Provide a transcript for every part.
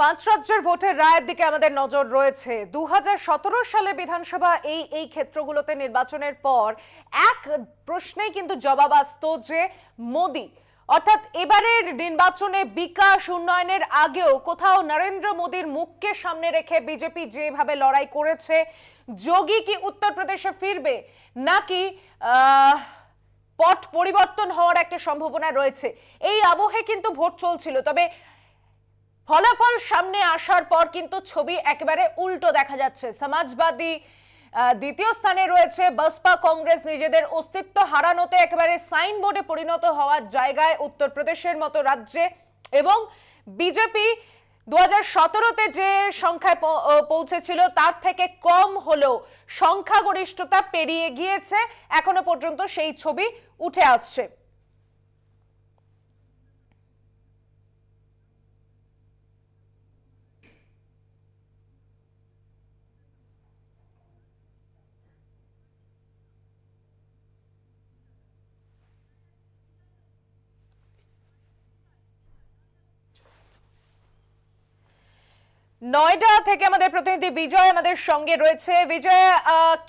পাঁচ রাজ্যের ভোটের রায়ের দিকে আমাদের নজর রয়েছে। 2017 সালে বিধানসভা এই ক্ষেত্রগুলোতে নির্বাচনের পর এক প্রশ্নেই কিন্তু জবাব আসতো যে মোদি, অর্থাৎ এবারের নির্বাচনে বিকাশ উন্নয়নের আগেও কোথাও নরেন্দ্র মোদীর মুখকে সামনে রেখে বিজেপি যেভাবে লড়াই করেছে, যোগী কি উত্তরপ্রদেশে ফিরবে নাকি পট পরিবর্তন হওয়ার একটা সম্ভাবনা রয়েছে, এই আবহে কিন্তু ভোট চলছিল। তবে ফলাফল সামনে আসার পর কিন্তু ছবি একেবারে উল্টো দেখা যাচ্ছে। সমাজবাদী দ্বিতীয় স্থানে রয়েছে, বসপা কংগ্রেস নিজেদের অস্তিত্ব হারানোতে একেবারে সাইনবোর্ডে পরিণত হওয়ার জায়গায় উত্তরপ্রদেশের মতো রাজ্যে, এবং বিজেপি 2017-তে যে সংখ্যায় পৌঁছেছিল তার থেকে কম হলেও সংখ্যাগরিষ্ঠতা পেরিয়ে গিয়েছে। এখনো পর্যন্ত সেই ছবি উঠে আসছে। नोएडा থেকে আমাদের প্রতিনিধি বিজয় আমাদের সঙ্গে রয়েছে। विजय,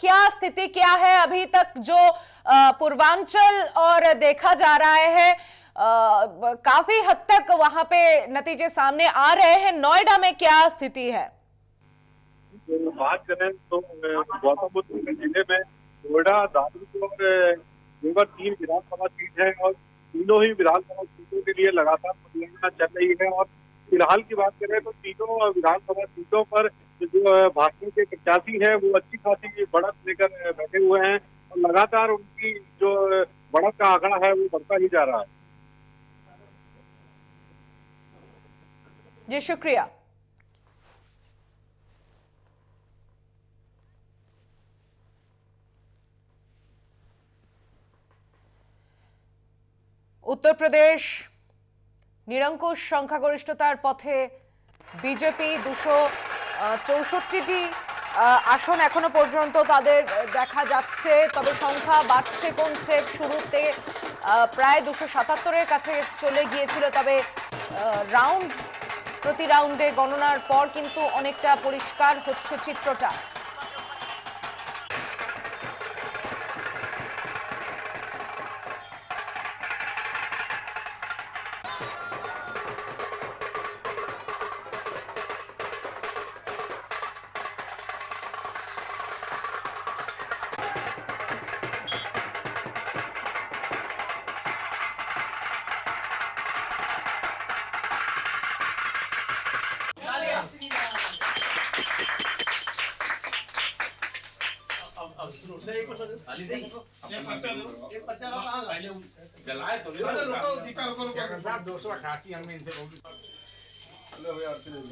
क्या स्थिति क्या है अभी तक जो पूर्वांचल और देखा जा रहा है, काफी हद तक वहां पे नतीजे सामने आ रहे हैं, नोएडा में क्या स्थिति है? बात करें तो गौतम बुद्ध जिले में नोएडा, दादर और देवर 3 विधानसभा सीट है और तीनों ही विधानसभा सीटों के लिए लगातार प्रतियोगिता चल रही है। और फिलहाल की बात करें तो तीनों विधानसभा सीटों पर जो भाजपा के प्रत्याशी हैं वो अच्छी खासी बढ़त लेकर बैठे हुए हैं और लगातार उनकी जो बढ़त का आंकड़ा है वो बढ़ता ही जा रहा है। जी शुक्रिया। उत्तर प्रदेश নিরঙ্কুশ সংখ্যাগরিষ্ঠতার পথে বিজেপি 264টি আসন এখনো পর্যন্ত তাদের দেখা যাচ্ছে। তবে সংখ্যা বাড়ছে কমছে, শুরুতে প্রায় 277-এর কাছে চলে গিয়েছিল, তবে প্রতি রাউন্ডে গণনার পর কিন্তু অনেকটা পরিষ্কার হচ্ছে চিত্রটা।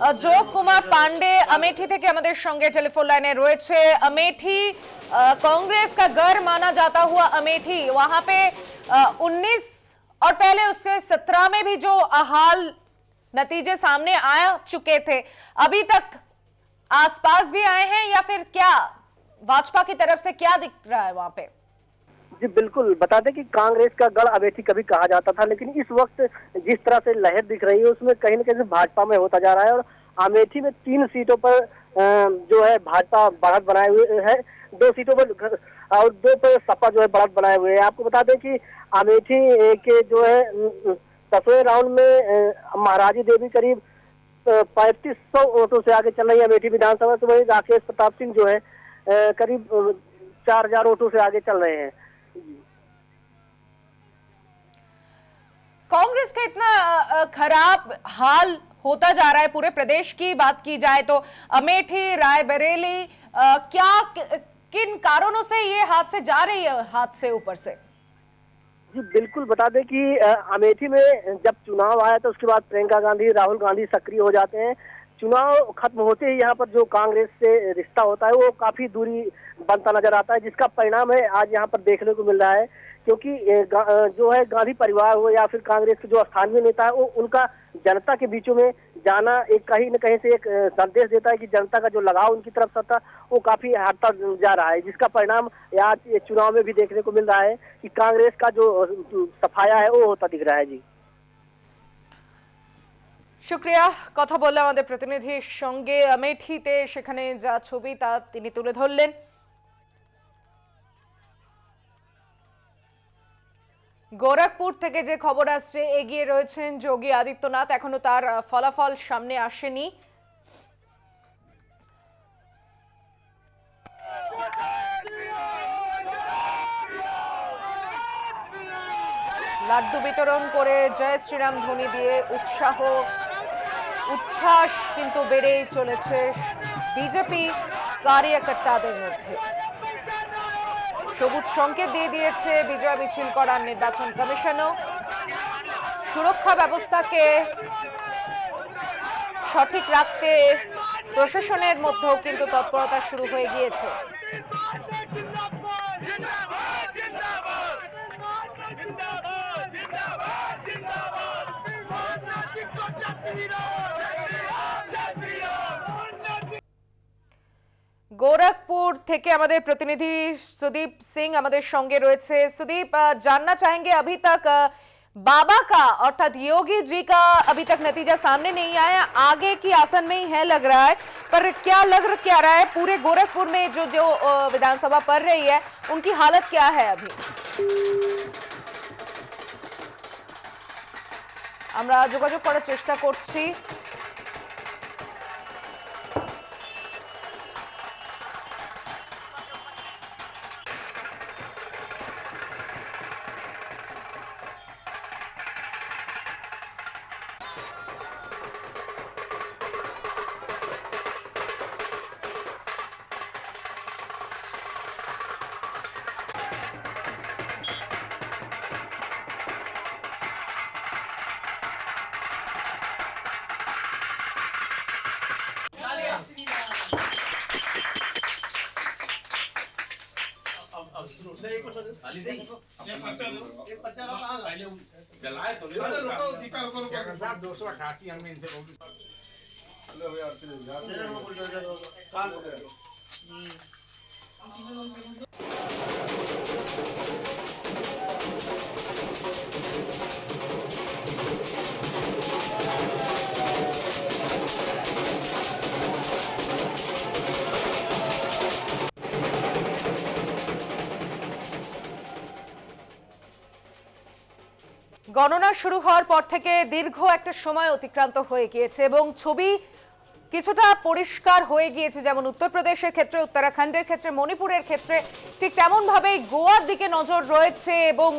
अजोक कुमार पांडे अमेठी থেকে আমাদের সঙ্গে টেলিফোন লাইনে রয়েছে। अमेठी कांग्रेस का गढ़ माना जाता हुआ अमेठी, वहां पे 19 और पहले उसके 17 में भी जो हाल नतीजे सामने आ चुके थे, अभी तक आसपास भी आए हैं या फिर क्या भाजपा की तरफ से क्या दिख रहा है वहां पे? जी बिल्कुल, बता दें कि कांग्रेस का गढ़ अमेठी कभी कहा जाता था, लेकिन इस वक्त जिस तरह से लहर दिख रही है उसमें कहीं न कहीं भाजपा में होता जा रहा है। और अमेठी में 3 सीटों पर जो है भाजपा बढ़त बनाए हुए है, 2 सीटों पर और 2 पर सपा जो है बढ़त बनाए हुए है। आपको बता दें कि अमेठी के जो है 10वें राउंड में महाराजी देवी करीब 3500 वोटों से आगे चल रही है अमेठी विधानसभा से। वही राकेश प्रताप सिंह जो है करीब 4000 वोटों से आगे चल रहे हैं। कांग्रेस का इतना खराब हाल होता जा रहा है, पूरे प्रदेश की बात की जाए तो अमेठी, रायबरेली, क्या किन कारणों से ये हाथ से जा रही है, हाथ से ऊपर से? जी बिल्कुल, बता दें कि अमेठी में जब चुनाव आया तो उसके बाद प्रियंका गांधी, राहुल गांधी सक्रिय हो जाते हैं। चुनाव खत्म होते ही यहाँ पर जो कांग्रेस से रिश्ता होता है वो काफी दूरी बनता नजर आता है, जिसका परिणाम है आज यहाँ पर देखने को मिल रहा है। क्योंकि जो है गांधी परिवार हो या फिर कांग्रेस के जो स्थानीय नेता है वो उनका जनता के बीचों में जाना एक कहीं न कहीं से एक संदेश देता है कि जनता का जो लगाव उनकी तरफ से था वो काफी हटता जा रहा है, जिसका परिणाम आज ये चुनाव में भी देखने को मिल रहा है कि कांग्रेस का जो सफाया है वो होता दिख रहा है। जी শুক্রিয়া। কথা বললাম আমাদের প্রতিনিধির সঙ্গে আমেঠিতে, সেখানে যা ছবি তা তিনি তুলে ধরলেন। গোরখপুর থেকে যে খবর আসছে, এগিয়ে রয়েছেন যোগী আদিত্যনাথ, এখনো তার ফলাফল সামনে আসেনি। লাড্ডু বিতরণ করে জয় শ্রীরাম ধ্বনি দিয়ে উচ্ছ্বাস কিন্তু বেড়েই চলেছে বিজেপি কার্যকর্তাদের মধ্যে। সবুজ সংকেত দিয়ে দিয়েছে বিজয় মিছিল করার নির্বাচন কমিশনও। সুরক্ষা ব্যবস্থাকে সঠিক রাখতে প্রশাসনের মধ্যেও কিন্তু তৎপরতা শুরু হয়ে গিয়েছে। गोरखपुर থেকে আমাদের প্রতিনিধি सुदीप सिंह আমাদের সঙ্গে রয়েছে। सुदीप, जानना चाहेंगे अभी तक बाबा का अर्थात योगी जी का अभी तक नतीजा सामने नहीं आया, आगे की आसन में ही है लग रहा है, पर क्या रहा है पूरे गोरखपुर में जो विधानसभा पढ़ रही है उनकी हालत क्या है अभी? আমরা যোগাযোগ করার চেষ্টা করছি। जलाए तो 288 में इनसे গণনা শুরু হওয়ার পর থেকে দীর্ঘ একটা সময় অতিক্রান্ত হয়ে গিয়েছে এবং ছবি কিছুটা পরিষ্কার হয়ে গিয়েছে। যেমন উত্তরপ্রদেশের ক্ষেত্রে, উত্তরাখণ্ডের ক্ষেত্রে, মণিপুরের ক্ষেত্রে ঠিক তেমন ভাবেই গোয়ার দিকে নজর রয়েছে এবং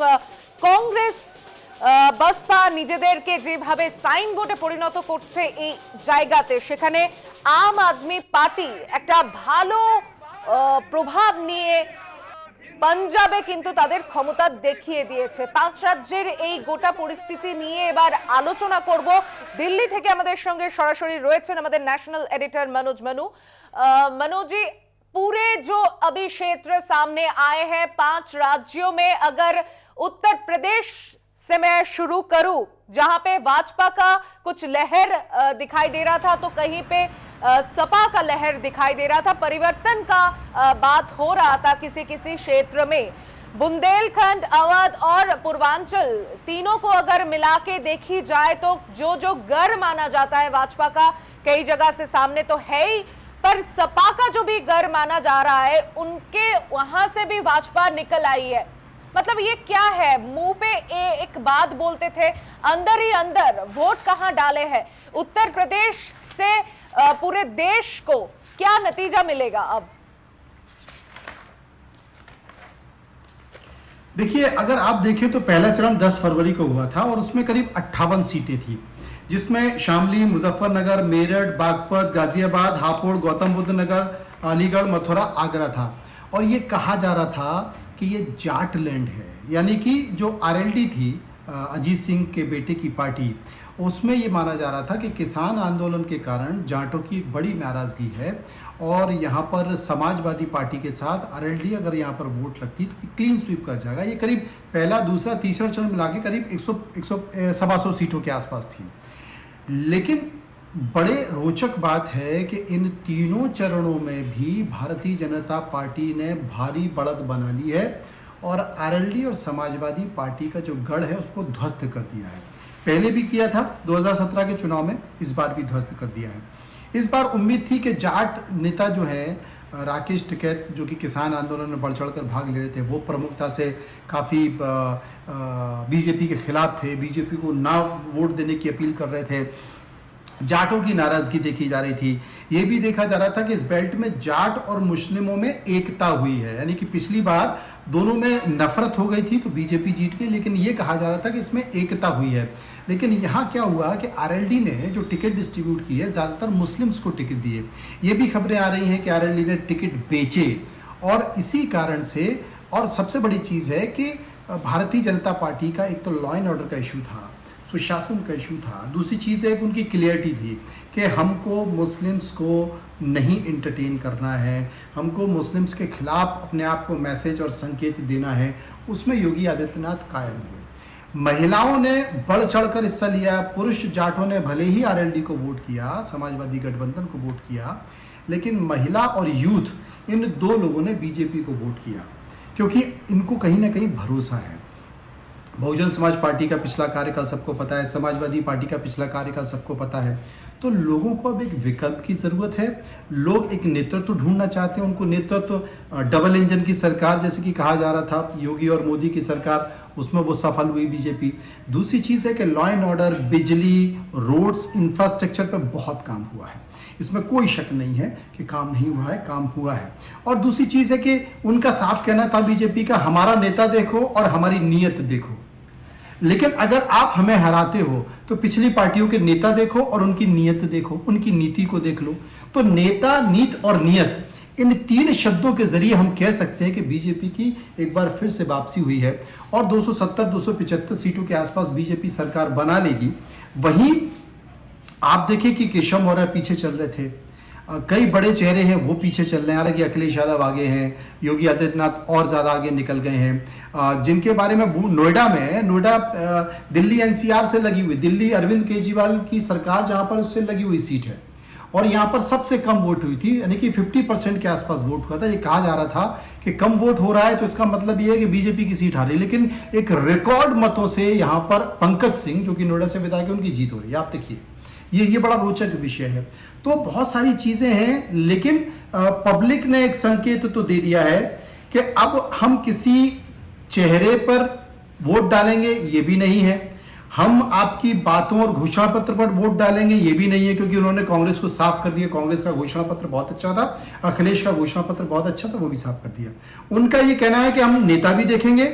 কংগ্রেস বসপা নিজেদেরকে যেভাবে সাইনবোর্ডে পরিণত করছে এই জায়গাতে, সেখানে আম আদমি পার্টি একটা ভালো প্রভাব নিয়ে পাঞ্জাবে কিন্তু তাদের ক্ষমতা দেখিয়ে দিয়েছে। 5 রাজ্যের এই গোটা পরিস্থিতি নিয়ে এবার আলোচনা করব। দিল্লি থেকে আমাদের সঙ্গে সরাসরি রয়েছেন আমাদের ন্যাশনাল এডিटर मनोज जी, पूरे जो अभी क्षेत्र सामने आए हैं 5 राज्यों में, अगर उत्तर प्रदेश से मैं शुरू करूं जहां पे भाजपा का कुछ लहर दिखाई दे रहा था, तो कहीं पे सपा का लहर दिखाई दे रहा था, परिवर्तन का बात हो रहा था किसी क्षेत्र में। बुंदेलखंड, अवध और पूर्वांचल तीनों को अगर मिला के देखी जाए तो जो गढ़ माना जाता है भाजपा का कई जगह से सामने तो है ही, पर सपा का जो भी गढ़ माना जा रहा है उनके वहां से भी भाजपा निकल आई है। मतलब ये क्या है, मुंह पे एक बात बोलते थे, अंदर ही अंदर वोट कहां डाले हैं? उत्तर प्रदेश से पूरे देश को क्या नतीजा मिलेगा अब? देखिए, अगर आप देखें तो पहला चरण 10 फरवरी को हुआ था और उसमें करीब 58 सीटें थी, जिसमें शामली, मुजफ्फरनगर, मेरठ, बागपत, गाजियाबाद, हापुड़, गौतम बुद्ध नगर, अलीगढ़, मथुरा, आगरा था। और ये कहा जा रहा था कि ये जाट लैंड है, यानी कि जो आरएलडी थी अजीत सिंह के बेटे की पार्टी, उसमें ये माना जा रहा था कि किसान आंदोलन के कारण जाटों की एक बड़ी नाराज़गी है और यहाँ पर समाजवादी पार्टी के साथ आरएलडी अगर यहाँ पर वोट लगती तो क्लीन स्वीप कर जाएगा। ये करीब पहला, दूसरा, तीसरा चरण मिला के करीब 100 सीटों के आसपास थी। लेकिन बड़े रोचक बात है कि इन तीनों चरणों में भी भारतीय जनता पार्टी ने भारी बढ़त बना ली है और आरएलडी और समाजवादी पार्टी का जो गढ़ है उसको ध्वस्त कर दिया है। पहले भी किया था 2017 के चुनाव में, इस बार भी ध्वस्त कर दिया है। इस बार उम्मीद थी कि जाट नेता जो हैं राकेश टिकैत, जो कि किसान आंदोलन में बढ़ चढ़कर भाग ले रहे थे, वो प्रमुखता से काफ़ी बीजेपी के खिलाफ थे, बीजेपी को ना वोट देने की अपील कर रहे थे। जाटों की नाराजगी देखी जा रही थी। ये भी देखा जा रहा था कि इस बेल्ट में जाट और मुस्लिमों में एकता हुई है, यानी कि पिछली बार दोनों में नफरत हो गई थी तो बीजेपी जीत गई, लेकिन ये कहा जा रहा था कि इसमें एकता हुई है। लेकिन यहाँ क्या हुआ कि आरएलडी ने जो टिकट डिस्ट्रीब्यूट की है, ज़्यादातर मुस्लिम्स को टिकट दिए। ये भी खबरें आ रही हैं कि आरएलडी ने टिकट बेचे और इसी कारण से, और सबसे बड़ी चीज़ है कि भारतीय जनता पार्टी का एक तो लॉ एंड ऑर्डर का इशू था, सुशासन का इशू था, दूसरी चीज़ है कि उनकी क्लियरिटी थी कि हमको मुस्लिम्स को नहीं एंटरटेन करना है, हमको मुस्लिम्स के खिलाफ अपने आप को मैसेज और संकेत देना है। उसमें योगी आदित्यनाथ कायम हुए। महिलाओं ने बढ़ चढ़कर हिस्सा लिया। पुरुष जाटों ने भले ही आरएलडी को वोट किया, समाजवादी गठबंधन को वोट किया, लेकिन महिला और यूथ, इन दो लोगों ने बीजेपी को वोट किया क्योंकि इनको कहीं ना कहीं भरोसा है। बहुजन समाज पार्टी का पिछला कार्यकाल सबको पता है, समाजवादी पार्टी का पिछला कार्यकाल सबको पता है। तो लोगों को अब एक विकल्प की ज़रूरत है। लोग एक नेतृत्व ढूंढना चाहते हैं। उनको नेतृत्व, डबल इंजन की सरकार जैसे कि कहा जा रहा था, योगी और मोदी की सरकार, उसमें वो सफल हुई बीजेपी। दूसरी चीज़ है कि लॉ एंड ऑर्डर, बिजली, रोड्स, इंफ्रास्ट्रक्चर पर बहुत काम हुआ है, इसमें कोई शक नहीं है कि काम नहीं हुआ है, काम हुआ है। और दूसरी चीज़ है कि उनका साफ कहना था बीजेपी का, हमारा नेता देखो और हमारी नीयत देखो। लेकिन अगर आप हमें हराते हो तो पिछली पार्टियों के नेता देखो और उनकी नीयत देखो, उनकी नीति को देख लो। तो नेता, नीत और नियत, इन तीन शब्दों के जरिए हम कह सकते हैं कि बीजेपी की एक बार फिर से वापसी हुई है और 270-275 सीटों के आसपास बीजेपी सरकार बना लेगी। वहीं आप देखें कि केशव मौर्य पीछे चल रहे थे, कई बड़े चेहरे हैं वो पीछे चल रहे हैं। हालांकि अखिलेश यादव आगे हैं, योगी आदित्यनाथ और ज़्यादा आगे निकल गए हैं, जिनके बारे में नोएडा दिल्ली एनसीआर से लगी हुई, दिल्ली अरविंद केजरीवाल की सरकार जहां पर उससे लगी हुई सीट है और यहां पर सबसे कम वोट हुई थी, यानी कि 50% के आसपास वोट हुआ था। ये कहा जा रहा था कि कम वोट हो रहा है तो इसका मतलब ये है कि बीजेपी की सीट हारी, लेकिन एक रिकॉर्ड मतों से यहां पर पंकज सिंह, जो कि नोएडा से विधायक है, उनकी जीत हो रही है। आप देखिए, ये बड़ा रोचक विषय है। तो बहुत सारी चीजें हैं, लेकिन पब्लिक ने एक संकेत तो दे दिया है कि अब हम किसी चेहरे पर वोट डालेंगे, ये भी नहीं है। हम आपकी बातों और घोषणा पत्र पर वोट डालेंगे, ये भी नहीं है, क्योंकि उन्होंने कांग्रेस को साफ कर दिया। कांग्रेस का घोषणा पत्र बहुत अच्छा था, अखिलेश का घोषणा पत्र बहुत अच्छा था, वो भी साफ कर दिया। उनका ये कहना है कि हम नेता भी देखेंगे,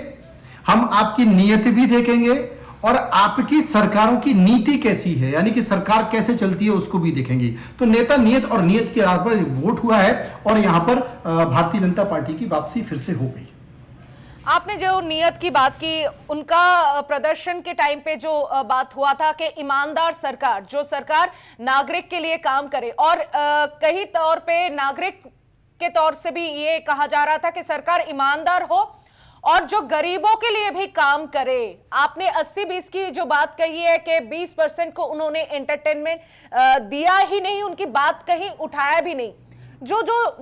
हम आपकी नीयत भी देखेंगे और आपकी सरकारों की नीति कैसी है, यानी कि सरकार कैसे चलती है, उसको भी देखेंगे। तो नेता, नियत और नीयत के आधार पर वोट हुआ है और यहां पर भारतीय जनता पार्टी की वापसी फिर से हो गई। आपने जो नियत की बात की, उनका प्रदर्शन के टाइम पे जो बात हुआ था कि ईमानदार सरकार, जो सरकार नागरिक के लिए काम करे, और कई तौर पे नागरिक के तौर से भी ये कहा जा रहा था कि सरकार ईमानदार हो और जो गरीबों के लिए भी काम करे। आपने 80-20 की जो बात कही है कि 20% को उन्होंने एंटरटेनमेंट दिया ही नहीं, उनकी बात कहीं उठाया भी नहीं। जो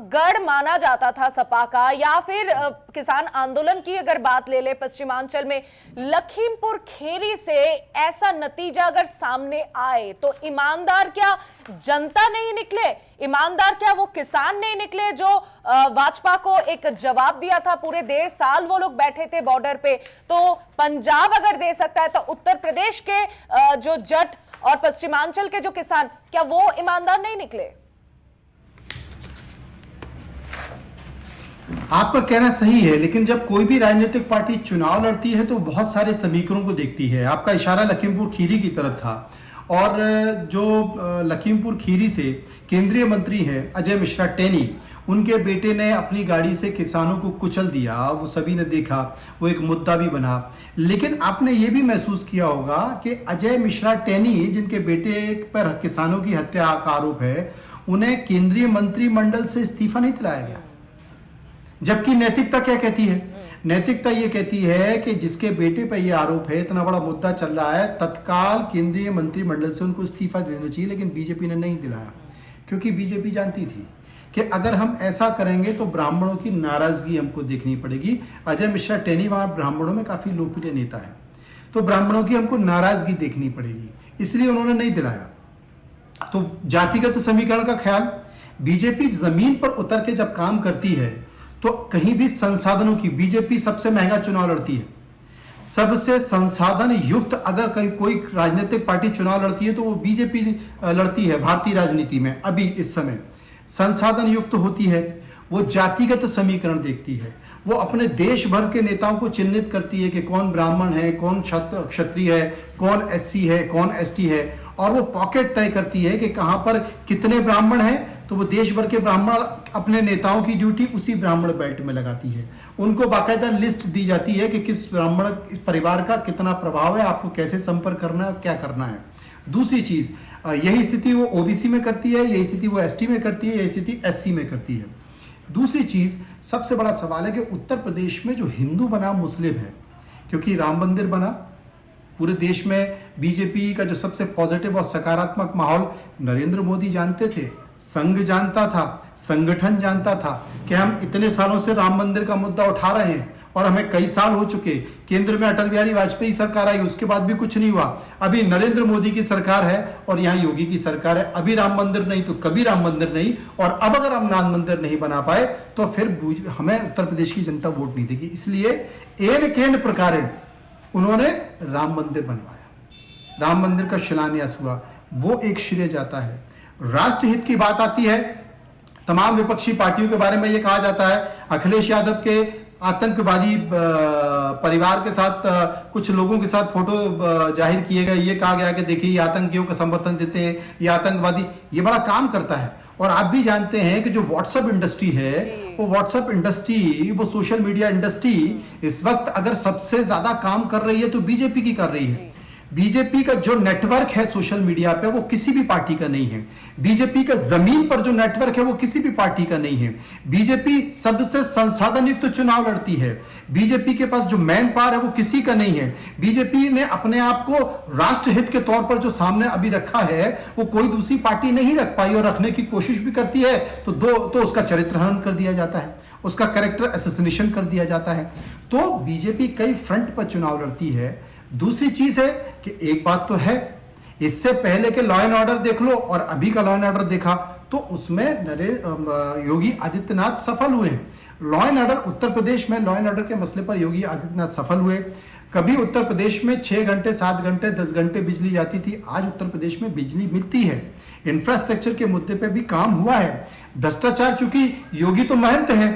गढ़ माना जाता था सपा का, या फिर किसान आंदोलन की अगर बात ले ले पश्चिमांचल में, लखीमपुर खीरी से ऐसा नतीजा अगर सामने आए तो ईमानदार क्या जनता नहीं निकले, ईमानदार क्या वो किसान नहीं निकले जो भाजपा को एक जवाब दिया था? पूरे 1.5 साल वो लोग बैठे थे बॉर्डर पे। तो पंजाब अगर दे सकता है तो उत्तर प्रदेश के जो जट और पश्चिमांचल के जो किसान, क्या वो ईमानदार नहीं निकले? आपका कहना सही है, लेकिन जब कोई भी राजनीतिक पार्टी चुनाव लड़ती है तो बहुत सारे समीकरणों को देखती है। आपका इशारा लखीमपुर खीरी की तरफ था, और जो लखीमपुर खीरी से केंद्रीय मंत्री हैं अजय मिश्रा टेनी, उनके बेटे ने अपनी गाड़ी से किसानों को कुचल दिया, वो सभी ने देखा, वो एक मुद्दा भी बना। लेकिन आपने ये भी महसूस किया होगा कि अजय मिश्रा टेनी, जिनके बेटे पर किसानों की हत्या का आरोप है, उन्हें केंद्रीय मंत्रिमंडल से इस्तीफा नहीं दिलाया गया। जबकि नैतिकता क्या कहती है? नैतिकता ये कहती है कि जिसके बेटे पर यह आरोप है, इतना बड़ा मुद्दा चल रहा है, तत्काल केंद्रीय मंत्रिमंडल से उनको इस्तीफा देना चाहिए। लेकिन बीजेपी ने नहीं दिलाया, क्योंकि बीजेपी जानती थी कि अगर हम ऐसा करेंगे तो ब्राह्मणों की नाराजगी हमको देखनी पड़ेगी। अजय मिश्रा टेनी वहां ब्राह्मणों में काफी लोकप्रिय नेता है, तो ब्राह्मणों की हमको नाराजगी देखनी पड़ेगी, इसलिए उन्होंने नहीं दिलाया। तो जातिगत समीकरण का ख्याल, बीजेपी जमीन पर उतर के जब काम करती है तो कहीं भी संसाधनों की, बीजेपी सबसे महंगा चुनाव लड़ती है, सबसे संसाधन युक्त अगर कहीं कोई राजनीतिक पार्टी चुनाव लड़ती है तो वो बीजेपी लड़ती है। भारतीय राजनीति में अभी इस समय संसाधन युक्त होती है, वो जातिगत समीकरण देखती है, वो अपने देश भर के नेताओं को चिन्हित करती है कि कौन ब्राह्मण है, कौन क्षत्रिय है, कौन एससी है, कौन एसटी है, और वो पॉकेट तय करती है कि कहां पर कितने ब्राह्मण हैं, तो वो देश भर के ब्राह्मण अपने नेताओं की ड्यूटी उसी ब्राह्मण बेल्ट में लगाती है। उनको बाकायदा लिस्ट दी जाती है कि किस ब्राह्मण इस परिवार का कितना प्रभाव है, आपको कैसे संपर्क करना है, क्या करना है। दूसरी चीज, यही स्थिति वो ओबीसी में करती है, यही स्थिति वो एसटी में करती है, यही स्थिति एससी में करती है। दूसरी चीज, सबसे बड़ा सवाल है कि उत्तर प्रदेश में जो हिंदू बनाम मुस्लिम है, क्योंकि राम मंदिर बना, पूरे देश में बीजेपी का जो सबसे पॉजिटिव और सकारात्मक माहौल नरेंद्र मोदी जानते थे, संघ जानता था, संगठन जानता था कि हम इतने सालों से राम मंदिर का मुद्दा उठा रहे हैं और हमें कई साल हो चुके। केंद्र में अटल बिहारी वाजपेयी सरकार आई, उसके बाद भी कुछ नहीं हुआ। अभी नरेंद्र मोदी की सरकार है और यहाँ योगी की सरकार है। अभी राम मंदिर नहीं तो कभी राम मंदिर नहीं, और अब अगर हम राम मंदिर नहीं बना पाए तो फिर हमें उत्तर प्रदेश की जनता वोट नहीं देगी। इसलिए एन केन प्रकार उन्होंने राम मंदिर बनवाया, राम मंदिर का शिलान्यास हुआ, वो एक श्रेय जाता है। राष्ट्रहित की बात आती है, तमाम विपक्षी पार्टियों के बारे में यह कहा जाता है अखिलेश यादव के आतंकवादी परिवार के साथ कुछ लोगों के साथ फोटो जाहिर किए गए, ये कहा गया कि देखिए ये आतंकियों का समर्थन देते हैं, ये आतंकवादी, ये बड़ा काम करता है। और आप भी जानते हैं कि जो व्हाट्सएप इंडस्ट्री है, वो व्हाट्सएप इंडस्ट्री, वो सोशल मीडिया इंडस्ट्री इस वक्त अगर सबसे ज्यादा काम कर रही है तो बीजेपी की कर रही है। बीजेपी का जो नेटवर्क है सोशल मीडिया पे, वो किसी भी पार्टी का नहीं है। बीजेपी का जमीन पर जो नेटवर्क है वो किसी भी पार्टी का नहीं है। बीजेपी सबसे संसाधन युक्त चुनाव लड़ती है। बीजेपी के पास जो मैन पावर है वो किसी का नहीं है। बीजेपी ने अपने आप को राष्ट्रहित के तौर पर जो सामने अभी रखा है, वो कोई दूसरी पार्टी नहीं रख पाई, और रखने की कोशिश भी करती है तो उसका चरित्र हनन कर दिया जाता है, उसका कैरेक्टर असैसिनेशन कर दिया जाता है। तो बीजेपी कई फ्रंट पर चुनाव लड़ती है। दूसरी चीज है कि एक बात तो है, इससे पहले के लॉ एंड ऑर्डर देख लो और अभी का लॉ एंड ऑर्डर देखा तो उसमें योगी आदित्यनाथ सफल हुए। Law and order Uttar Pradesh में, लॉ एंड ऑर्डर के मसले पर योगी आदित्यनाथ सफल हुए। कभी उत्तर प्रदेश में 6 घंटे, 7 घंटे, 10 घंटे बिजली जाती थी, आज उत्तर प्रदेश में बिजली मिलती है। इंफ्रास्ट्रक्चर के मुद्दे पे भी काम हुआ है। भ्रष्टाचार, चूंकि योगी तो महंत है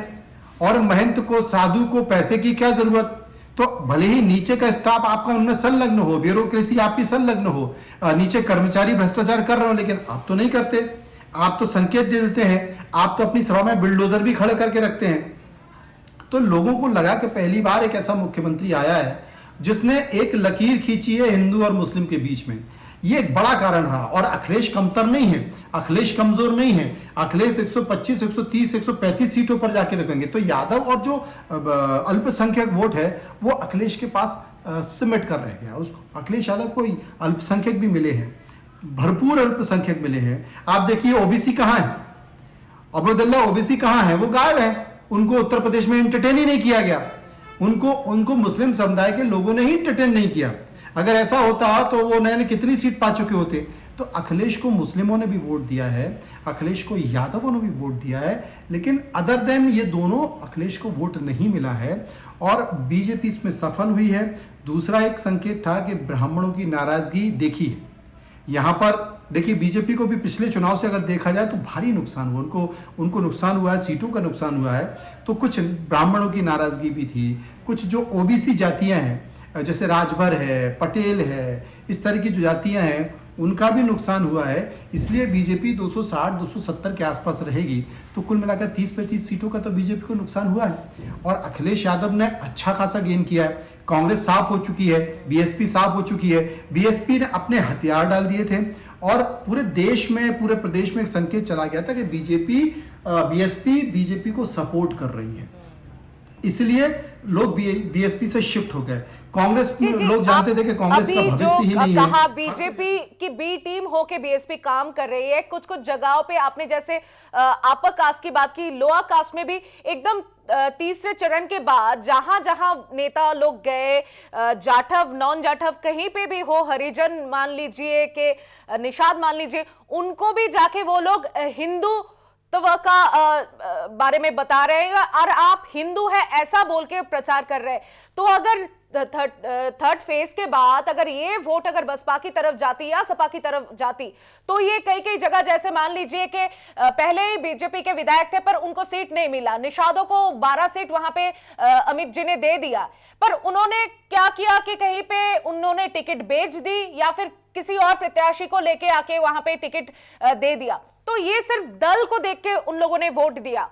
और महंत को, साधु को पैसे की क्या जरूरत, तो भले ही नीचे का स्टाफ आपका उनमें संलग्न हो, ब्यूरोक्रेसी आपकी संलग्न हो, नीचे कर्मचारी भ्रष्टाचार कर रहे हो, लेकिन आप तो नहीं करते। आप तो संकेत दे देते हैं, आप तो अपनी सभा में बिल्डोजर भी खड़े करके रखते हैं। तो लोगों को लगा कि पहली बार एक ऐसा मुख्यमंत्री आया है जिसने एक लकीर खींची है हिंदू और मुस्लिम के बीच में। ये एक बड़ा कारण रहा। और अखिलेश कमतर नहीं है, अखिलेश कमजोर नहीं है। अखिलेश 125, 130, 135 सीटों पर जाके रखेंगे तो यादव और जो अल्पसंख्यक वोट है वो अखिलेश के पास सिमट कर रह गया। उसको, अखिलेश यादव को अल्पसंख्यक भी मिले हैं, भरपूर अल्पसंख्यक मिले हैं। आप देखिए ओबीसी कहां है, अब्दुल्ला ओबीसी कहां है, वो गायब है। उनको उत्तर प्रदेश में एंटरटेन ही नहीं किया गया। उनको मुस्लिम समुदाय के लोगों ने ही एंटरटेन नहीं किया। अगर ऐसा होता तो वो नए कितनी सीट पा चुके होते। तो अखिलेश को मुस्लिमों ने भी वोट दिया है, अखिलेश को यादवों ने भी वोट दिया है, लेकिन अदर देन ये दोनों अखिलेश को वोट नहीं मिला है और बीजेपी इसमें सफल हुई है। दूसरा एक संकेत था कि ब्राह्मणों की नाराजगी देखी है। यहां पर देखिए बीजेपी को भी पिछले चुनाव से अगर देखा जाए तो भारी नुकसान हुआ, उनको नुकसान हुआ है, सीटों का नुकसान हुआ है। तो कुछ ब्राह्मणों की नाराजगी भी थी, कुछ जो ओबीसी जातियां हैं जैसे राजभर है, पटेल है, इस तरह की जो जातियां हैं उनका भी नुकसान हुआ है। इसलिए बीजेपी 260-270 के आसपास रहेगी, तो कुल मिलाकर 30-35 सीटों का तो बीजेपी को नुकसान हुआ है। और अखिलेश यादव ने अच्छा खासा गेन किया है। कांग्रेस साफ हो चुकी है, बीएसपी साफ हो चुकी है। बीएसपी ने अपने हथियार डाल दिए थे और पूरे देश में, पूरे प्रदेश में एक संकेत चला गया था कि बीएसपी बीजेपी को सपोर्ट कर रही है, इसलिए लोग बीएसपी से शिफ्ट हो गए। कांग्रेस लोग जानते थे कि कांग्रेस का भविष्य ही नहीं है। कहा बीजेपी की बी टीम होके बीएसपी काम कर रही है। कुछ कुछ जगहों पे आपने जैसे अपर कास्ट की बात की, लोअर कास्ट में भी एकदम तीसरे चरण के बाद जहां जहां नेता लोग गए, जाठव नॉन जाठव कहीं पे भी हो, हरिजन मान लीजिए के निषाद मान लीजिए, उनको भी जाके वो लोग हिंदू का बारे में बता रहे हैं और आप हिंदू है ऐसा बोल के प्रचार कर रहे हैं। तो अगर थर्ड फेज के बाद अगर ये वोट अगर बसपा की तरफ जाती या सपा की तरफ जाती, तो ये कई कई जगह जैसे मान लीजिए कि पहले ही बीजेपी के विधायक थे पर उनको सीट नहीं मिला, निषादों को 12 सीट वहां पे अमित जी ने दे दिया, पर उन्होंने क्या किया कि कहीं पे उन्होंने टिकट बेच दी या फिर किसी और प्रत्याशी को लेके आके वहां पे टिकट दे दिया। तो ये सिर्फ दल को देख के उन लोगों ने वोट दिया।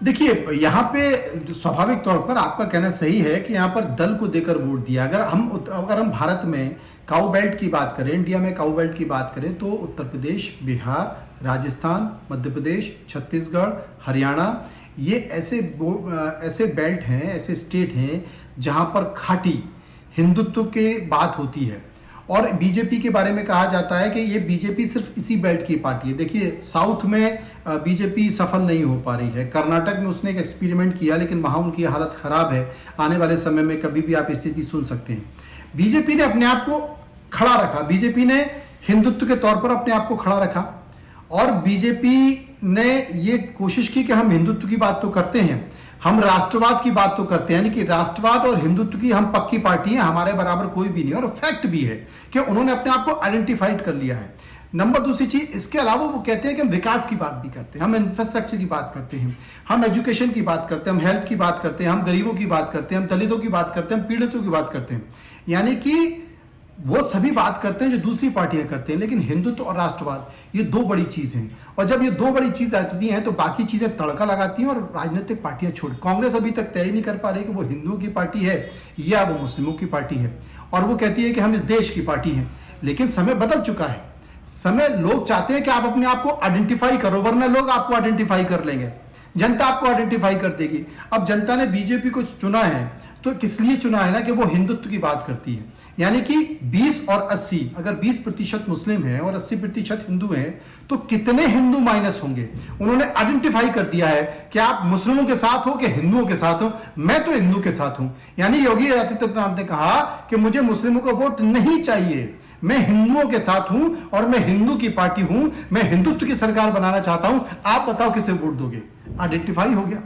देखिए, यहाँ पे स्वाभाविक तौर पर आपका कहना सही है कि यहाँ पर दल को देकर वोट दिया। अगर हम भारत में काऊ बेल्ट की बात करें, इंडिया में काऊ बेल्ट की बात करें, तो उत्तर प्रदेश, बिहार, राजस्थान, मध्य प्रदेश, छत्तीसगढ़, हरियाणा, ये ऐसे बेल्ट हैं, ऐसे स्टेट हैं जहाँ पर खाटी हिंदुत्व की बात होती है। और बीजेपी के बारे में कहा जाता है कि ये बीजेपी सिर्फ इसी बेल्ट की पार्टी है। देखिए, साउथ में बीजेपी सफल नहीं हो पा रही है। कर्नाटक में उसने एक एक्सपेरिमेंट किया, लेकिन वहाँ उनकी हालत खराब है। आने वाले समय में कभी भी आप स्थिति सुन सकते हैं। बीजेपी ने अपने आप को खड़ा रखा, बीजेपी ने हिंदुत्व के तौर पर अपने आप को खड़ा रखा और बीजेपी ने ये कोशिश की कि हम हिंदुत्व की बात तो करते हैं, हम राष्ट्रवाद की बात तो करते हैं, यानी कि राष्ट्रवाद और हिंदुत्व की हम पक्की पार्टी हैं, हमारे बराबर कोई भी नहीं। और फैक्ट भी है कि उन्होंने अपने आप को आइडेंटिफाइड कर लिया है। नंबर दूसरी चीज, इसके अलावा वो कहते हैं कि हम विकास की बात भी करते हैं, हम इंफ्रास्ट्रक्चर की बात करते हैं, हम एजुकेशन की बात करते हैं, हम हेल्थ की बात करते हैं, हम गरीबों की बात करते हैं, हम दलितों की बात करते हैं, हम पीड़ितों की बात करते हैं। यानी कि वो सभी बात करते हैं जो दूसरी पार्टियां करते हैं, लेकिन हिंदुत्व और राष्ट्रवाद ये दो बड़ी चीज हैं। और जब ये दो बड़ी चीज आती हैं तो बाकी चीजें तड़का लगाती हैं और राजनीतिक पार्टियां छोड़। कांग्रेस अभी तक तय नहीं कर पा रही कि वो हिंदुओं की पार्टी है या वो मुस्लिमों की पार्टी है, और वो कहती है कि हम इस देश की पार्टी हैं। लेकिन समय बदल चुका है, समय लोग चाहते हैं कि आप अपने आप को आइडेंटिफाई करो, वरना लोग आपको आइडेंटिफाई कर लेंगे, जनता आपको आइडेंटिफाई कर देगी। अब जनता ने बीजेपी को चुना है तो किस लिए चुना है ना, कि वो हिंदुत्व की बात करती है। यानी कि 20 और 80, अगर 20% मुस्लिम है और 80% हिंदू हैं, तो कितने हिंदू माइनस होंगे। उन्होंने आइडेंटिफाई कर दिया है कि आप मुस्लिमों के साथ हो कि हिंदुओं के साथ हो, मैं तो हिंदू के साथ हूं। यानी योगी आदित्यनाथ ने कहा कि मुझे मुस्लिमों का वोट नहीं चाहिए, मैं हिंदुओं के साथ हूं और मैं हिंदू की पार्टी हूं, मैं हिंदुत्व की सरकार बनाना चाहता हूं, आप बताओ किसे वोट दोगे। आइडेंटिफाई हो गया,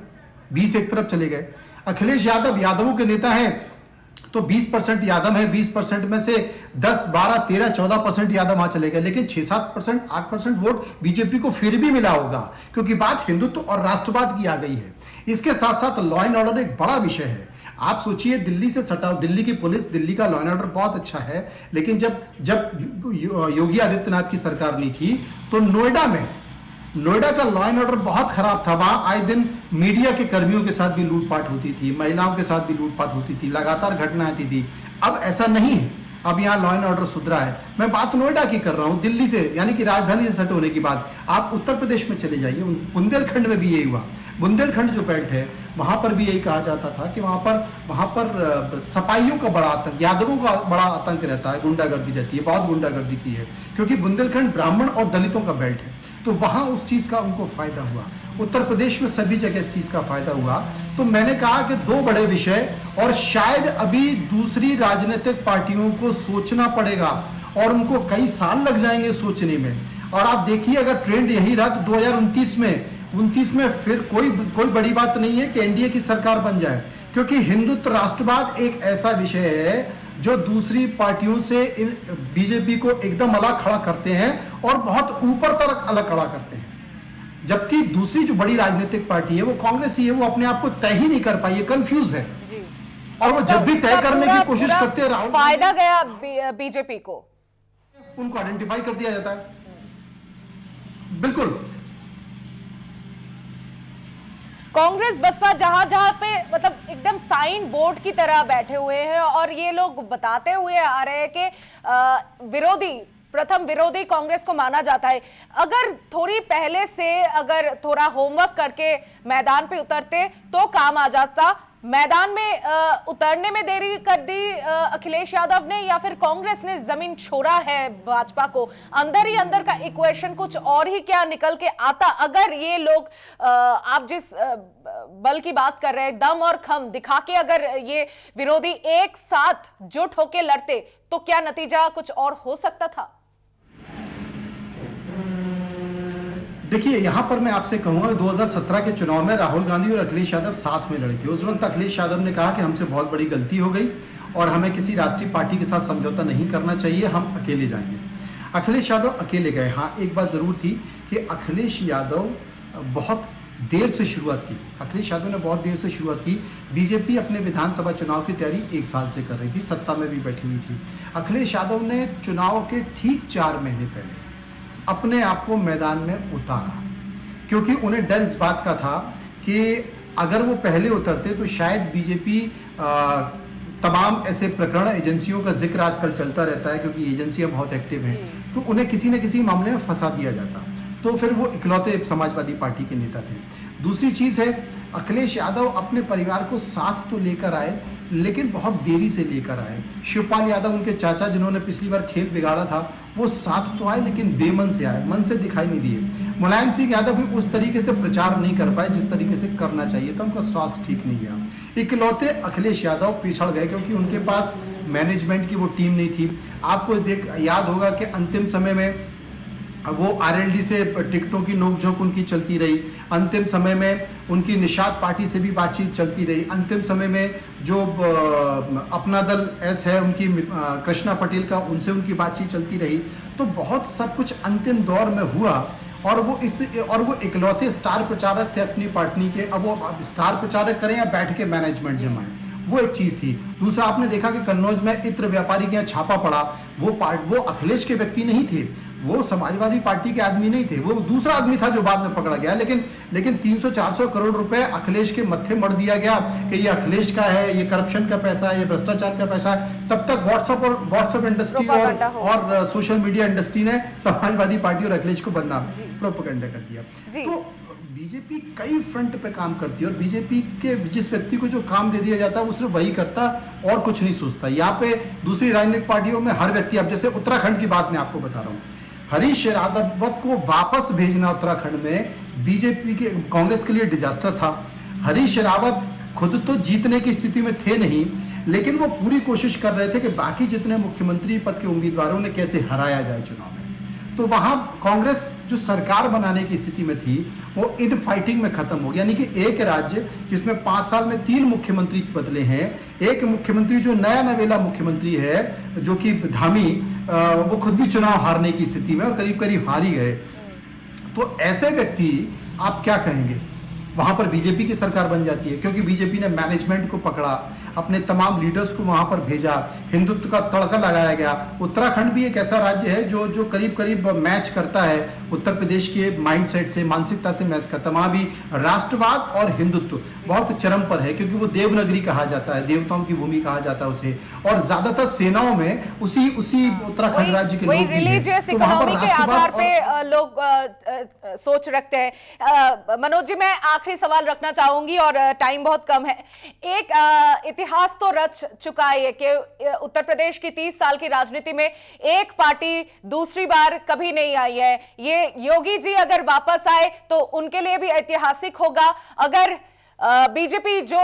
20 एक तरफ चले गए। अखिलेश यादव यादवों के नेता हैं तो 20% यादव है, 20% में से 10, 12, 13, 14% यादव वहां चले गए, लेकिन 6-7%, 8% वोट बीजेपी को फिर भी मिला होगा, क्योंकि बात हिंदुत्व और राष्ट्रवाद की आ गई है। इसके साथ साथ लॉ एंड ऑर्डर एक बड़ा विषय है। आप सोचिए, दिल्ली से सटाओ, दिल्ली की पुलिस, दिल्ली का लॉ एंड ऑर्डर बहुत अच्छा है, लेकिन जब योगी आदित्यनाथ की सरकार नहीं थी तो नोएडा का लॉ एंड ऑर्डर बहुत खराब था। वहां आए दिन मीडिया के कर्मियों के साथ भी लूटपाट होती थी, महिलाओं के साथ भी लूटपाट होती थी, लगातार घटना आती थी। अब ऐसा नहीं है, अब यहाँ लॉ एंड ऑर्डर सुधरा है। मैं बात नोएडा की कर रहा हूँ, दिल्ली से, यानी कि राजधानी से सट होने की बात। आप उत्तर प्रदेश में चले जाइए, बुंदेलखंड में भी यही हुआ। बुंदेलखंड जो बेल्ट है वहां पर भी यही कहा जाता था कि वहां पर सपाइयों का बड़ा आतंक, यादवों का बड़ा आतंक रहता है, गुंडागर्दी रहती है, बहुत गुंडागर्दी की है, क्योंकि बुंदेलखंड ब्राह्मण और दलितों का बेल्ट है। तो वहां उस चीज का उनको फायदा हुआ। उत्तर प्रदेश में सभी जगह इस चीज का फायदा हुआ। तो मैंने कहा कि दो बड़े विषय, और शायद अभी दूसरी राजनीतिक पार्टियों को सोचना पड़ेगा और उनको कई साल लग जाएंगे सोचने में। और आप देखिए, अगर ट्रेंड यही रहा तो 2029 में फिर कोई बड़ी बात नहीं है कि एनडीए की सरकार बन जाए, क्योंकि हिंदुत्व राष्ट्रवाद एक ऐसा विषय है जो दूसरी पार्टियों से बीजेपी को एकदम अलग खड़ा करते हैं और बहुत ऊपर तक अलग खड़ा करते हैं। जबकि दूसरी जो बड़ी राजनीतिक पार्टी है वो कांग्रेस ही है, वो अपने आप को तय ही नहीं कर पाई है, कंफ्यूज है। जी। और वो जब भी तय करने की कोशिश पूरा करते हैं राहुल फायदा गया बीजेपी को, उनको आइडेंटिफाई कर दिया जाता है। बिल्कुल कांग्रेस बसपा जहां जहां पे मतलब एकदम साइन बोर्ड की तरह बैठे हुए हैं और ये लोग बताते हुए आ रहे हैं कि प्रथम विरोधी कांग्रेस को माना जाता है। अगर थोड़ी पहले से अगर थोड़ा होमवर्क करके मैदान पे उतरते तो काम आ जाता। मैदान में उतरने में देरी कर दी अखिलेश यादव ने, या फिर कांग्रेस ने जमीन छोड़ा है भाजपा को? अंदर ही अंदर का इक्वेशन कुछ और ही क्या निकल के आता अगर ये लोग आप जिस बल की बात कर रहे हैं, दम और खम दिखा के अगर ये विरोधी एक साथ जुट होके लड़ते तो क्या नतीजा कुछ और हो सकता था? देखिए, यहां पर मैं आपसे कहूंगा 2017 के चुनाव में राहुल गांधी और अखिलेश यादव साथ में लड़े थे। उस वक्त अखिलेश यादव ने कहा कि हमसे बहुत बड़ी गलती हो गई और हमें किसी राष्ट्रीय पार्टी के साथ समझौता नहीं करना चाहिए, हम अकेले जाएंगे। अखिलेश यादव अकेले गए। हाँ, एक बात जरूर थी कि अखिलेश यादव बहुत देर से शुरुआत की। अखिलेश यादव ने बहुत देर से शुरुआत की। बीजेपी अपने विधानसभा चुनाव की तैयारी 1 साल से कर रही थी, सत्ता में भी बैठी हुई थी। अखिलेश यादव ने चुनाव के ठीक 4 महीने पहले अपने आप को मैदान में उतारा, क्योंकि उन्हें डर इस बात का था कि अगर वो पहले उतरते तो शायद बीजेपी तमाम ऐसे प्रकरण, एजेंसियों का जिक्र आजकल चलता रहता है क्योंकि एजेंसियां बहुत एक्टिव हैं, तो उन्हें किसी न किसी मामले में फंसा दिया जाता, तो फिर वो इकलौते समाजवादी पार्टी के नेता थे। दूसरी चीज है, अखिलेश यादव अपने परिवार को साथ तो लेकर आए, लेकिन बहुत देरी से लेकर आए। शिवपाल यादव, उनके चाचा, जिन्होंने पिछली बार खेल बिगाड़ा था, वो साथ तो आए लेकिन बेमन से आए, मन से दिखाई नहीं दिए। मुलायम सिंह यादव भी उस तरीके से प्रचार नहीं कर पाए जिस तरीके से करना चाहिए था, उनका स्वास्थ्य ठीक नहीं गया। इकलौते अखिलेश यादव पिछड़ गए क्योंकि उनके पास मैनेजमेंट की वो टीम नहीं थी। आपको याद होगा कि अंतिम समय में वो आरएलडी से टिकटों की नोकझोंक उनकी चलती रही। अंतिम समय में उनकी निषाद पार्टी से भी बातचीत चलती रही। अंतिम समय में जो अपना दल एस है उनकी कृष्णा पटेल का, उनसे उनकी बातचीत चलती रही। तो बहुत सब कुछ अंतिम दौर में हुआ और वो इकलौते स्टार प्रचारक थे अपनी पार्टी के। अब वो स्टार प्रचारक करें या बैठ के मैनेजमेंट जमाएं, वो एक चीज थी। दूसरा, आपने देखा कि कन्नौज में इत्र व्यापारी के यहाँ छापा पड़ा, वो अखिलेश के व्यक्ति नहीं थे, वो समाजवादी पार्टी के आदमी नहीं थे, वो दूसरा आदमी था जो बाद में पकड़ा गया। लेकिन 300-400 करोड़ रुपए अखिलेश के मत्थे मर दिया गया कि ये अखिलेश का है, ये करप्शन का पैसा है, ये भ्रष्टाचार का पैसा है। तब तक व्हाट्सएप इंडस्ट्री और सोशल मीडिया इंडस्ट्री ने समाजवादी पार्टी और अखिलेश को बदनाम, प्रोपेगेंडा कर दिया। तो बीजेपी कई फ्रंट पे काम करती है और बीजेपी के जिस व्यक्ति को जो काम दे दिया जाता है वो सिर्फ वही करता और कुछ नहीं सोचता। यहाँ पे दूसरी राजनीतिक पार्टियों में हर व्यक्ति, अब जैसे उत्तराखंड की बात मैं आपको बता रहा हूँ, हरीश रावत को वापस भेजना उत्तराखंड में बीजेपी के, कांग्रेस के लिए डिजास्टर था। हरीश रावत खुद तो जीतने की स्थिति में थे नहीं, लेकिन वो पूरी कोशिश कर रहे थे कि बाकी जितने मुख्यमंत्री पद के उम्मीदवारों ने कैसे हराया जाए चुनाव में। तो वहां कांग्रेस जो सरकार बनाने की स्थिति में थी वो इन फाइटिंग में खत्म हो गया। यानी कि एक राज्य जिसमें 5 साल में 3 मुख्यमंत्री बदले हैं, एक मुख्यमंत्री जो नया नवेला मुख्यमंत्री है जो कि धामी, वो खुद भी चुनाव हारने की स्थिति में और करीब करीब हार ही गए। तो ऐसे व्यक्ति आप क्या कहेंगे? वहां पर बीजेपी की सरकार बन जाती है क्योंकि बीजेपी ने मैनेजमेंट को पकड़ा, अपने तमाम लीडर्स को वहां पर भेजा, हिंदुत्व का तड़का लगाया गया। उत्तराखंड भी एक ऐसा राज्य है जो करीब करीब मैच करता है उत्तर प्रदेश के माइंडसेट से, मानसिकता से मैच करता है। वहां भी राष्ट्रवाद और हिंदुत्व बहुत चरम पर है क्योंकि वो देवनगरी कहा जाता है, देवताओं की भूमि कहा जाता है उसे, और ज्यादातर सेनाओं में उसी उत्तराखंड राज्य के लोग भी हैं। रिलीजियस इकोनॉमी के आधार पे लोग सोच रखते हैं। मनोज जी, मैं आखिरी सवाल रखना चाहूंगी और टाइम बहुत कम है। एक इतिहास तो रच चुका है कि उत्तर प्रदेश की 30 साल की राजनीति में एक पार्टी दूसरी बार कभी नहीं आई है। ये योगी जी अगर वापस आए तो उनके लिए भी ऐतिहासिक होगा। अगर बीजेपी जो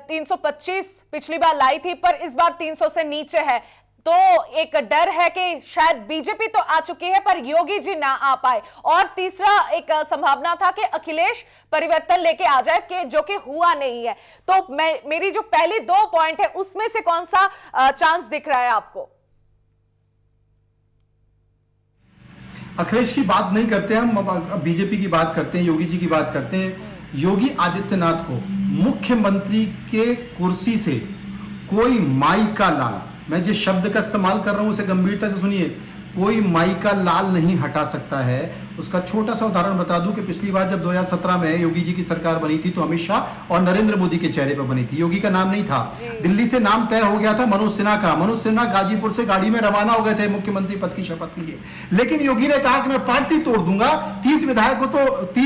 325 पिछली बार लाई थी पर इस बार 300 से नीचे है, तो एक डर है कि शायद बीजेपी तो आ चुकी है पर योगी जी ना आ पाए। और तीसरा एक संभावना था कि अखिलेश परिवर्तन लेके आ जाए, कि जो कि हुआ नहीं है। तो मेरी जो पहली 2 पॉइंट है उसमें से कौन सा चांस दिख रहा है आपको? अखिलेश की बात नहीं करते हम, अब बीजेपी की बात करते हैं, योगी जी की बात करते हैं। योगी आदित्यनाथ को मुख्यमंत्री के कुर्सी से कोई माई का लाल, मैं जिस शब्द का इस्तेमाल कर रहा हूं उसे गंभीरता से सुनिए, कोई माई का लाल नहीं हटा सकता है। उसका छोटा सा उदाहरण बता दूं कि पिछली बार जब 2017 में योगी जी की सरकार बनी थी तो अमित शाह और नरेंद्र मोदी के चेहरे पर बनी थी, योगी का नाम नहीं था। दिल्ली से नाम तय हो गया था मनोज सिन्हा का। मनोज सिन्हा गाजीपुर से गाड़ी में रवाना हो गए थे मुख्यमंत्री पद की शपथ के लिए, लेकिन योगी ने कहा कि मैं पार्टी तोड़ दूंगा, 30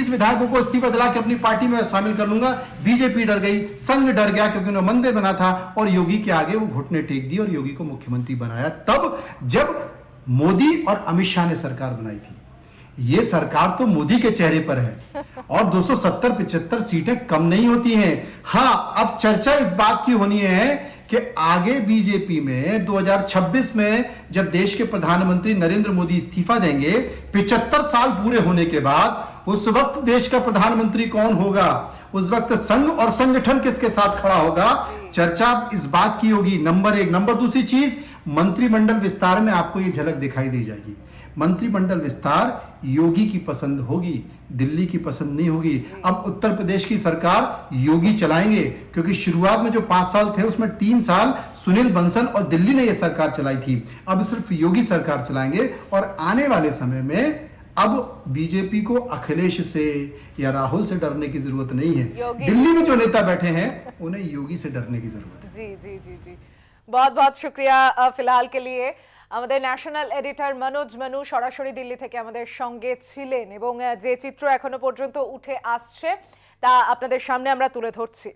विधायकों को इस्तीफा दिला के अपनी पार्टी में शामिल कर लूंगा। बीजेपी डर गई, संघ डर गया, क्योंकि उन्हें मंदिर बना था और योगी के आगे वो घुटने टेक दिए और योगी को मुख्यमंत्री बनाया, तब जब मोदी और अमित शाह ने सरकार बनाई थी। ये सरकार तो मोदी के चेहरे पर है और 270-75 सीटें कम नहीं होती हैं। हां, अब चर्चा इस बात की होनी है कि आगे बीजेपी में 2026 में जब देश के प्रधानमंत्री नरेंद्र मोदी इस्तीफा देंगे, 75 साल पूरे होने के बाद, उस वक्त देश का प्रधानमंत्री कौन होगा, उस वक्त संघ और संगठन किसके साथ खड़ा होगा, चर्चा इस बात की होगी। नंबर एक। नंबर दूसरी चीज, मंत्रिमंडल विस्तार में आपको ये झलक दिखाई दी जाएगी। मंत्रिमंडल विस्तार योगी की पसंद होगी, दिल्ली की पसंद नहीं होगी। अब उत्तर प्रदेश की सरकार योगी चलाएंगे, क्योंकि शुरुआत में जो 5 साल थे उसमें 3 साल सुनील बंसल और दिल्ली ने यह सरकार चलाई थी। अब सिर्फ योगी सरकार चलाएंगे और आने वाले समय में अब बीजेपी को अखिलेश से या राहुल से डरने की जरूरत नहीं है। दिल्ली में जो नेता बैठे हैं उन्हें योगी से डरने की जरूरत है। जी जी जी जी, बहुत बहुत शुक्रिया फिलहाल के लिए। আমাদের ন্যাশনাল এডিটর মনোজ মনু সরাসরি দিল্লি থেকে আমাদের সঙ্গে ছিলেন এবং যে চিত্র এখনো পর্যন্ত উঠে আসছে তা আপনাদের সামনে আমরা তুলে ধরছি।